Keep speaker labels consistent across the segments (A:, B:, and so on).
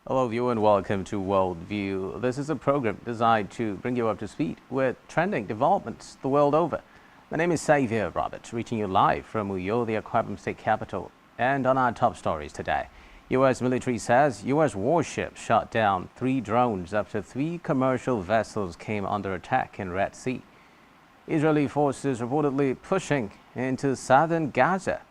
A: Hello, viewer, and welcome to Worldview. This is a program designed to bring you up to speed with trending developments the world over. My name is Xavier Roberts, reaching you live from Uyo, the Akwa Ibom State capital. And on our top stories today, U.S. military says U.S. warships shot down 3 drones after 3 commercial vessels came under attack in Red Sea. Israeli forces reportedly pushing into southern Gaza.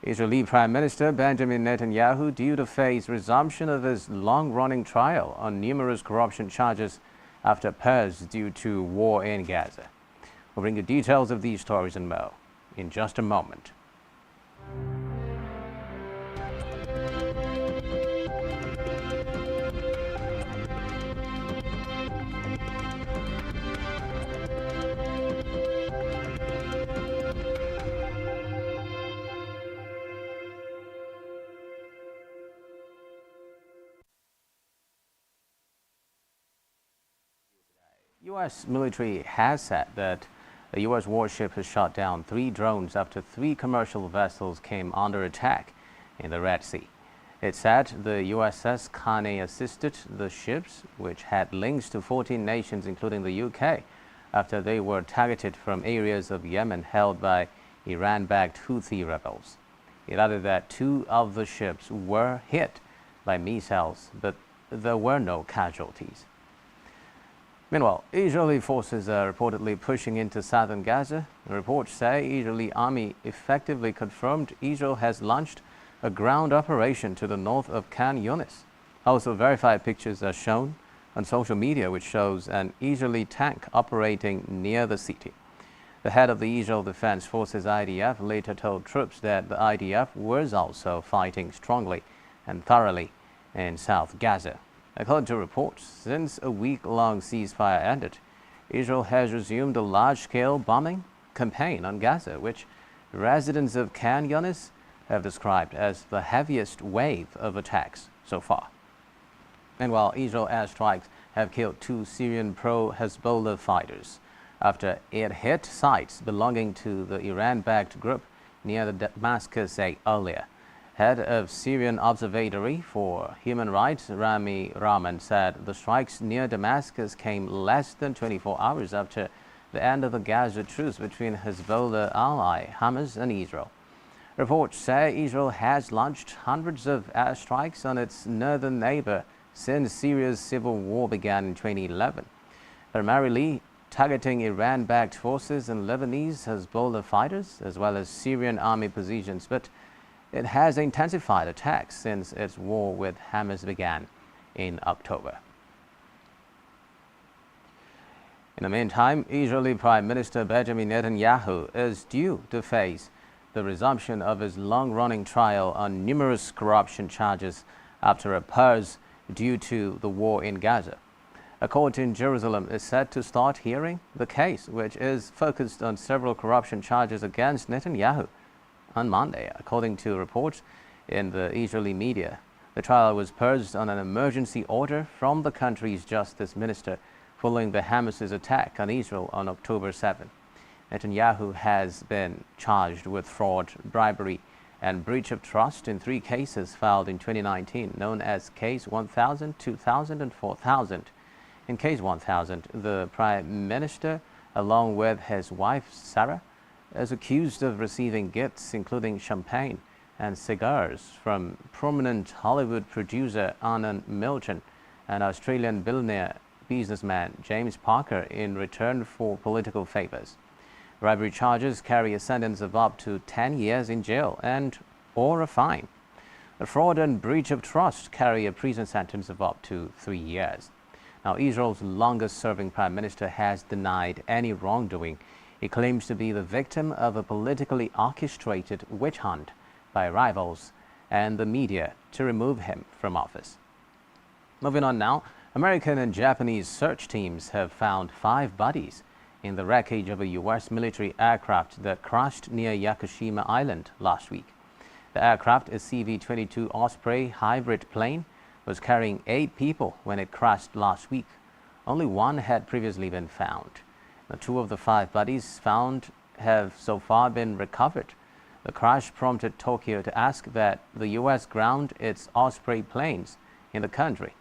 A: Israeli Prime Minister Benjamin Netanyahu due to face resumption of his long-running trial on numerous corruption charges after pause due to war in Gaza. We'll bring you details of these stories and more in just a moment. U.S. military has said that a U.S. warship has shot down 3 drones after 3 commercial vessels came under attack in the Red Sea. It said the USS Kane assisted the ships, which had links to 14 nations including the UK, after they were targeted from areas of Yemen held by Iran-backed Houthi rebels. It added that 2 of the ships were hit by missiles, but there were no casualties. Meanwhile, Israeli forces are reportedly pushing into southern Gaza. Reports say Israeli army effectively confirmed Israel has launched a ground operation to the north of Khan Yunis. Also, verified pictures are shown on social media, which shows an Israeli tank operating near the city. The head of the Israel Defense Forces IDF later told troops that the IDF was also fighting strongly and thoroughly in South Gaza. According to reports, since a week-long ceasefire ended, Israel has resumed a large-scale bombing campaign on Gaza, which residents of Khan Yunis have described as the heaviest wave of attacks so far. Meanwhile, Israel airstrikes have killed 2 Syrian pro-Hezbollah fighters after it hit sites belonging to the Iran-backed group near the Damascus earlier. Head of Syrian Observatory for Human Rights, Rami Rahman, said the strikes near Damascus came less than 24 hours after the end of the Gaza truce between Hezbollah ally Hamas and Israel. Reports say Israel has launched hundreds of airstrikes on its northern neighbor since Syria's civil war began in 2011, primarily targeting Iran-backed forces and Lebanese Hezbollah fighters, as well as Syrian army positions, but it has intensified attacks since its war with Hamas began in October. In the meantime, Israeli Prime Minister Benjamin Netanyahu is due to face the resumption of his long-running trial on numerous corruption charges after a pause due to the war in Gaza. A court in Jerusalem is set to start hearing the case, which is focused on several corruption charges against Netanyahu on Monday, according to reports in the Israeli media. The trial was purged on an emergency order from the country's justice minister following the Hamas's attack on Israel on October 7. Netanyahu has been charged with fraud, bribery, and breach of trust in 3 cases filed in 2019, known as Case 1000, 2000, and 4000. In Case 1000, the Prime Minister, along with his wife Sarah, is accused of receiving gifts including champagne and cigars from prominent Hollywood producer Anand Milton and Australian billionaire businessman James Parker in return for political favors. Bribery charges carry a sentence of up to 10 years in jail or a fine. The fraud and breach of trust carry a prison sentence of up to 3 years. Now, Israel's longest-serving prime minister has denied any wrongdoing. He claims to be the victim of a politically orchestrated witch hunt by rivals and the media to remove him from office. Moving on now, American and Japanese search teams have found 5 bodies in the wreckage of a U.S. military aircraft that crashed near Yakushima Island last week. The aircraft, a CV-22 Osprey hybrid plane, was carrying 8 people when it crashed last week. Only 1 had previously been found. 2 of the 5 bodies found have so far been recovered. The crash prompted Tokyo to ask that the U.S. ground its Osprey planes in the country.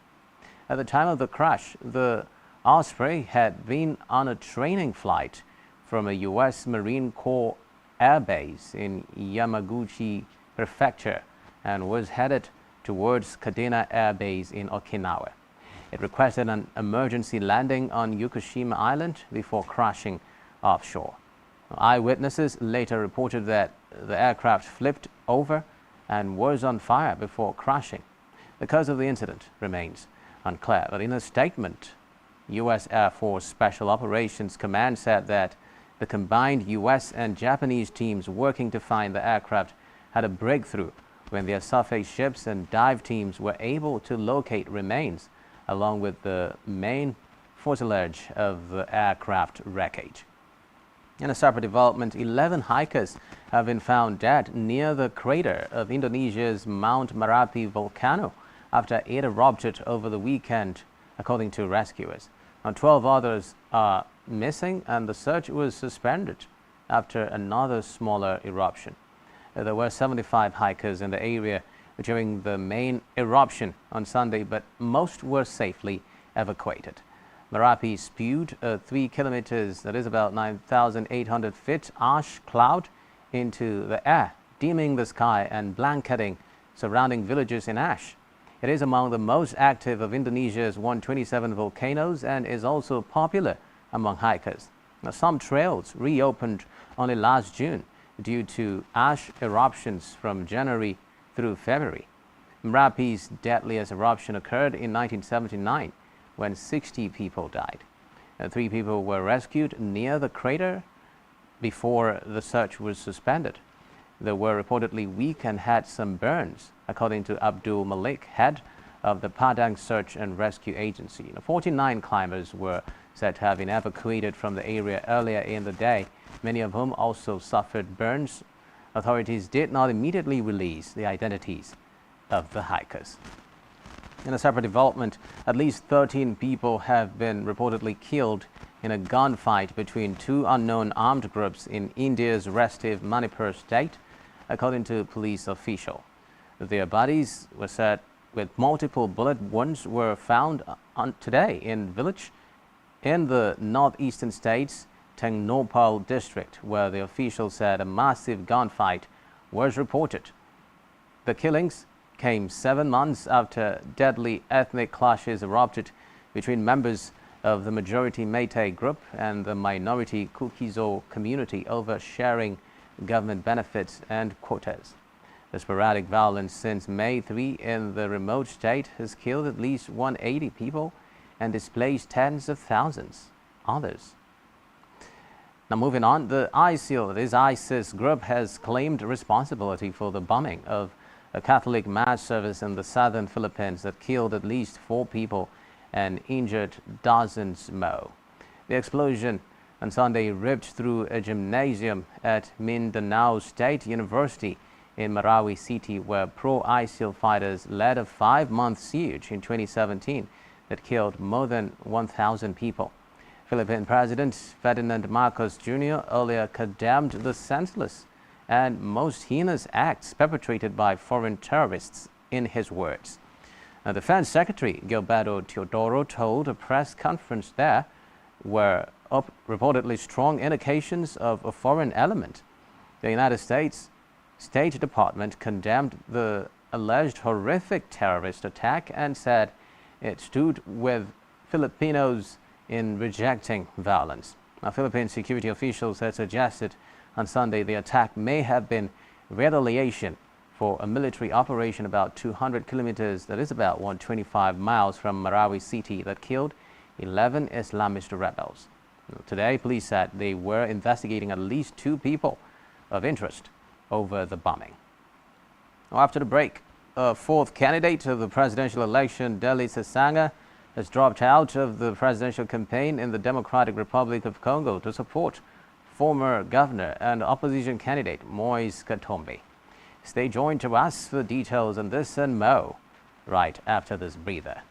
A: At the time of the crash, the Osprey had been on a training flight from a U.S. Marine Corps air base in Yamaguchi Prefecture and was headed towards Kadena Air Base in Okinawa. It requested an emergency landing on Yukushima Island before crashing offshore. Eyewitnesses later reported that the aircraft flipped over and was on fire before crashing. The cause of the incident remains unclear, but in a statement, U.S. Air Force Special Operations Command said that the combined U.S. and Japanese teams working to find the aircraft had a breakthrough when their surface ships and dive teams were able to locate remains along with the main fuselage of the aircraft wreckage. In a separate development, 11 hikers have been found dead near the crater of Indonesia's Mount Merapi volcano after it erupted over the weekend, according to rescuers. Now, 12 others are missing, and the search was suspended after another smaller eruption. There were 75 hikers in the area during the main eruption on Sunday, but most were safely evacuated. Merapi spewed 3 kilometers, that is about 9,800 feet, ash cloud into the air, dimming the sky and blanketing surrounding villages in ash. It is among the most active of Indonesia's 127 volcanoes and is also popular among hikers. Now, some trails reopened only last June due to ash eruptions from January through February. Merapi's deadliest eruption occurred in 1979 when 60 people died. 3 people were rescued near the crater before the search was suspended. They were reportedly weak and had some burns, according to Abdul Malik, head of the Padang Search and Rescue Agency. 49 climbers were said to have been evacuated from the area earlier in the day, many of whom also suffered burns. Authorities did not immediately release the identities of the hikers. In a separate development, at least 13 people have been reportedly killed in a gunfight between 2 unknown armed groups in India's restive Manipur state, according to police official. Their bodies were said with multiple bullet wounds were found today in village in the northeastern state's Tengnopal district, where the official said a massive gunfight was reported. The killings came 7 months after deadly ethnic clashes erupted between members of the majority Meitei group and the minority Kukizo community over sharing government benefits and quotas. The sporadic violence since May 3 in the remote state has killed at least 180 people and displaced tens of thousands others. Now, moving on, the ISIS group has claimed responsibility for the bombing of a Catholic mass service in the southern Philippines that killed at least 4 people and injured dozens more. The explosion on Sunday ripped through a gymnasium at Mindanao State University in Marawi City, where pro-ISIL fighters led a 5-month siege in 2017 that killed more than 1,000 people. Philippine President Ferdinand Marcos Jr. earlier condemned the senseless and most heinous acts perpetrated by foreign terrorists in his words. Now, Defense Secretary Gilberto Teodoro told a press conference there were reportedly strong indications of a foreign element. The United States State Department condemned the alleged horrific terrorist attack and said it stood with Filipinos in rejecting violence. Now, Philippine security officials had suggested on Sunday the attack may have been retaliation for a military operation about 200 kilometers, that is about 125 miles from Marawi City, that killed 11 Islamist rebels. Today, police said they were investigating at least 2 people of interest over the bombing. Now, after the break, a 4th candidate of the presidential election, Deli Sesanga, has dropped out of the presidential campaign in the Democratic Republic of Congo to support former governor and opposition candidate Moise Katumbi. Stay joined to us for details on this and more right after this breather.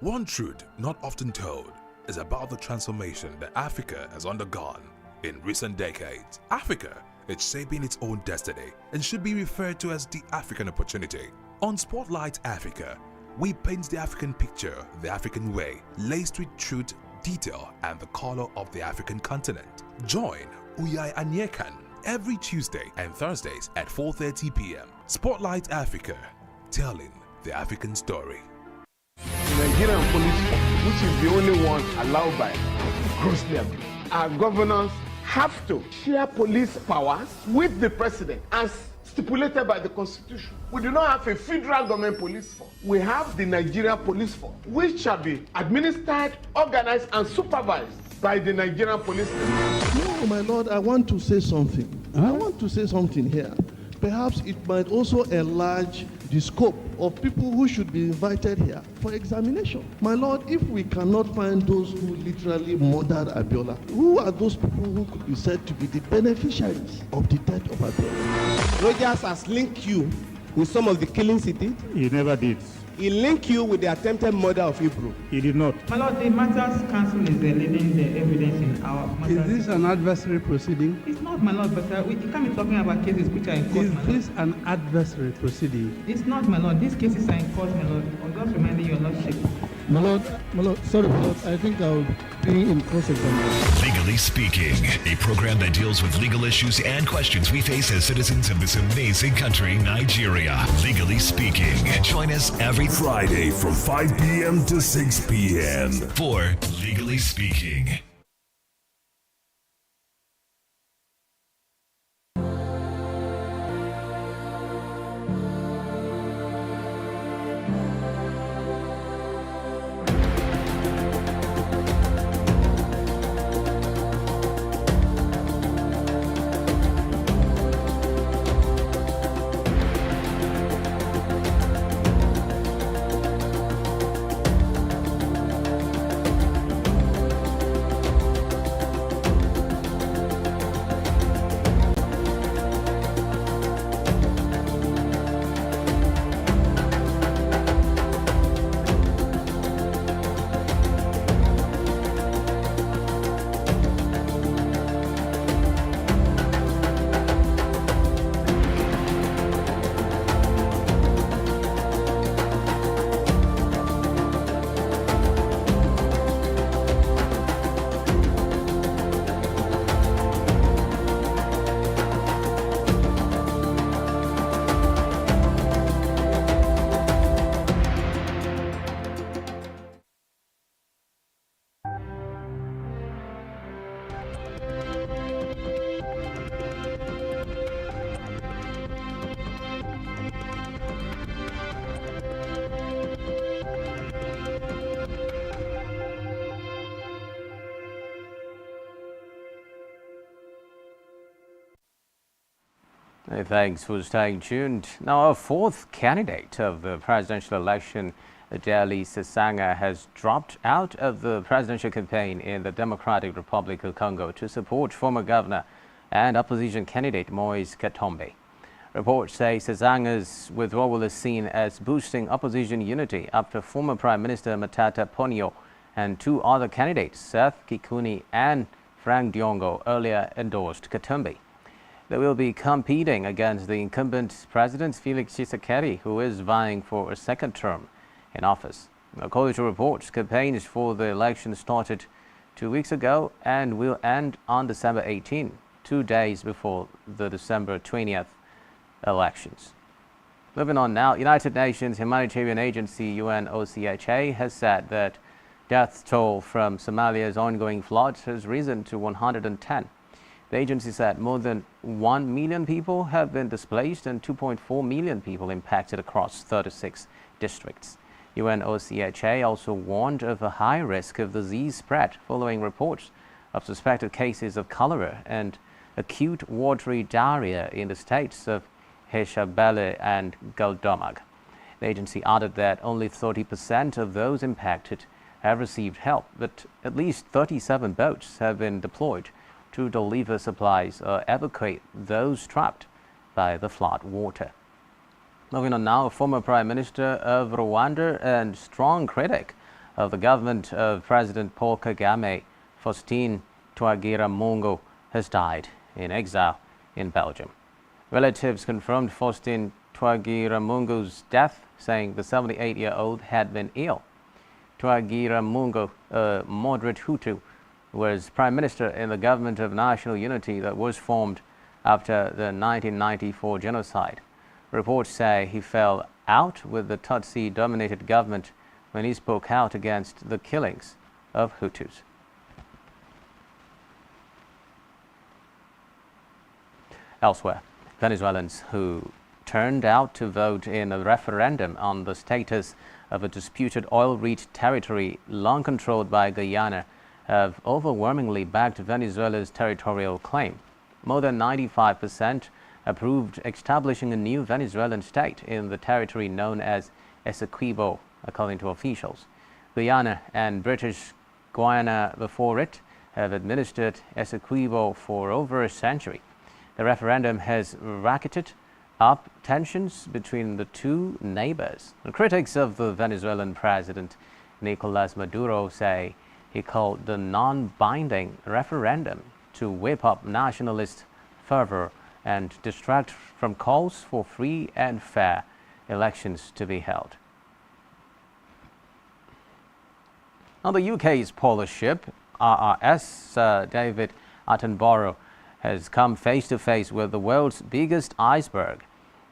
B: One truth not often told is about the transformation that Africa has undergone in recent decades. Africa is shaping its own destiny and should be referred to as the African opportunity. On Spotlight Africa, we paint the African picture the African way, laced with truth, detail, and the color of the African continent. Join Uyai Anyekan every Tuesday and Thursdays at 4:30 p.m. Spotlight Africa, telling the African story.
C: Nigerian police, which is the only one allowed by grossly abused. Our governors have to share police powers with the president as stipulated by the constitution. We do not have a federal government police force. We have the Nigeria Police Force, which shall be administered, organized, and supervised by the Nigerian police.
D: No, my lord, I want to say something. I want to say something here. Perhaps it might also enlarge the scope of people who should be invited here for examination. My lord, if we cannot find those who literally murdered Abiola, who are those people who could be said to be the beneficiaries of the death of Abiola?
E: Rogers has linked you with some of the killings he did.
F: He never did.
E: He linked you with the attempted murder of Hebrew.
F: He did not.
G: My lord, the Matters Council is leading the evidence in our matters.
F: Is this an adversary proceeding?
G: It's not, my lord, but we can't be talking about cases which are in court,
F: Is
G: my lord.
F: this an adversary proceeding?
G: It's not, my lord. These cases are in court, my lord. I'm just reminding your lordship.
H: My lord, sorry, my lord, I think I'll be in cross-examination.
I: Legally Speaking, a program that deals with legal issues and questions we face as citizens of this amazing country, Nigeria. Legally Speaking. Join us every
J: Friday from 5 p.m. to 6 p.m.
I: for Legally Speaking.
A: Hey, thanks for staying tuned. Now, a fourth candidate of the presidential election, Adeli Sesanga, has dropped out of the presidential campaign in the Democratic Republic of Congo to support former governor and opposition candidate Moise Katumbi. Reports say Sesanga's withdrawal is seen as boosting opposition unity after former Prime Minister Matata Ponyo and two other candidates, Seth Kikuni and Frank Diongo, earlier endorsed Katumbi. They will be competing against the incumbent President Felix Tshisekedi, who is vying for a second term in office. According to reports, campaigns for the election started 2 weeks ago and will end on December 18, 2 days before the December 20th elections. Moving on now, United Nations Humanitarian Agency UNOCHA has said that death toll from Somalia's ongoing floods has risen to 110. The agency said more than 1 million people have been displaced and 2.4 million people impacted across 36 districts. UNOCHA also warned of a high risk of disease spread following reports of suspected cases of cholera and acute watery diarrhea in the states of Hirshabelle and Galdomag. The agency added that only 30% of those impacted have received help, but at least 37 boats have been deployed to deliver supplies or evacuate those trapped by the flood water. Moving on now, former Prime Minister of Rwanda and strong critic of the government of President Paul Kagame, Faustin Twagiramungu, has died in exile in Belgium. Relatives confirmed Faustin Twagiramungu's death, saying the 78-year-old had been ill. Twagiramungu, a moderate Hutu, was Prime Minister in the government of national unity that was formed after the 1994 genocide. Reports say he fell out with the Tutsi-dominated government when he spoke out against the killings of Hutus. Elsewhere, Venezuelans who turned out to vote in a referendum on the status of a disputed oil-rich territory long controlled by Guyana have overwhelmingly backed Venezuela's territorial claim. More than 95% approved establishing a new Venezuelan state in the territory known as Essequibo, according to officials. Guyana and British Guiana before it have administered Essequibo for over a century. The referendum has racketed up tensions between the two neighbors. The critics of the Venezuelan president, Nicolas Maduro, say he called the non-binding referendum to whip up nationalist fervor and distract from calls for free and fair elections to be held. Now, the UK's polar ship RRS David Attenborough has come face to face with the world's biggest iceberg.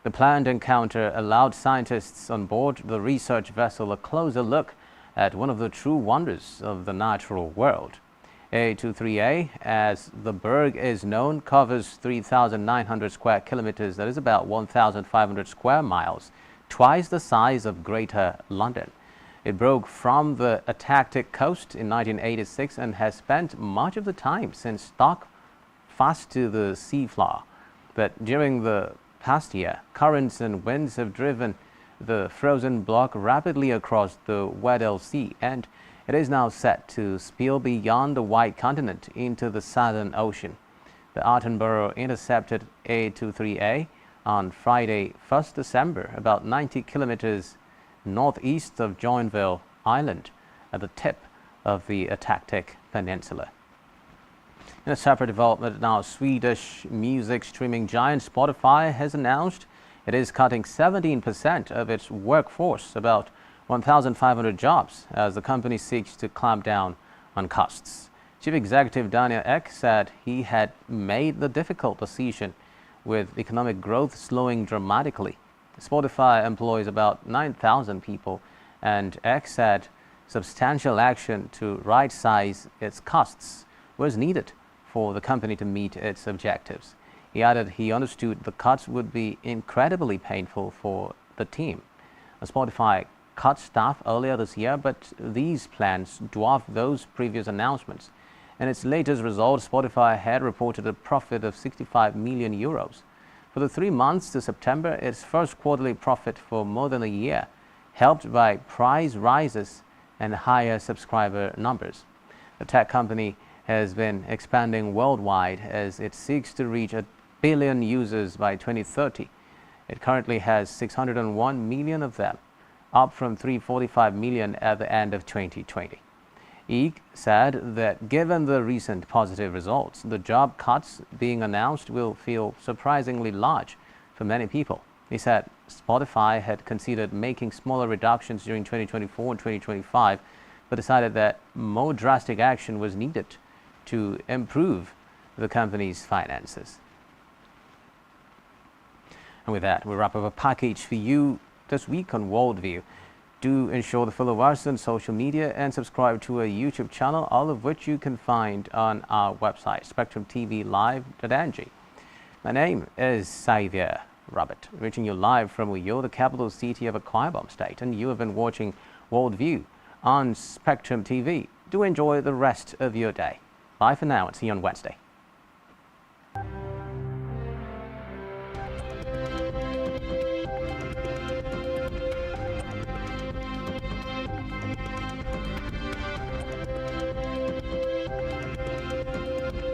A: The planned encounter allowed scientists on board the research vessel a closer look at one of the true wonders of the natural world. A23A, as the berg is known, covers 3,900 square kilometers, that is about 1,500 square miles, twice the size of Greater London. It broke from the Atlantic coast in 1986 and has spent much of the time since stuck fast to the seafloor. But during the past year, currents and winds have driven the frozen block rapidly across the Weddell Sea, and it is now set to spill beyond the White Continent into the Southern Ocean. The Attenborough intercepted A23A on Friday, 1st December, about 90 kilometers northeast of Joinville Island, at the tip of the Atlantic Peninsula. In a separate development now, Swedish music streaming giant Spotify has announced it is cutting 17% of its workforce, about 1,500 jobs, as the company seeks to clamp down on costs. Chief Executive Daniel Ek said he had made the difficult decision with economic growth slowing dramatically. Spotify employs about 9,000 people, and Ek said substantial action to right-size its costs was needed for the company to meet its objectives. He added he understood the cuts would be incredibly painful for the team. Spotify cut staff earlier this year, but these plans dwarf those previous announcements. In its latest results, Spotify had reported a profit of 65 million euros. For the 3 months to September, its first quarterly profit for more than a year, helped by price rises and higher subscriber numbers. The tech company has been expanding worldwide as it seeks to reach 1 billion users by 2030. It currently has 601 million of them, up from 345 million at the end of 2020. Ek said that given the recent positive results, the job cuts being announced will feel surprisingly large for many people. He said Spotify had considered making smaller reductions during 2024 and 2025, but decided that more drastic action was needed to improve the company's finances. And with that, we wrap up a package for you this week on Worldview. Do ensure to follow us on social media and subscribe to our YouTube channel, all of which you can find on our website, spectrumtv.ng. My name is Xavier Robert, reaching you live from Uyo, the capital city of Akwa Ibom State, and you have been watching Worldview on Spectrum TV. Do enjoy the rest of your day. Bye for now and see you on Wednesday.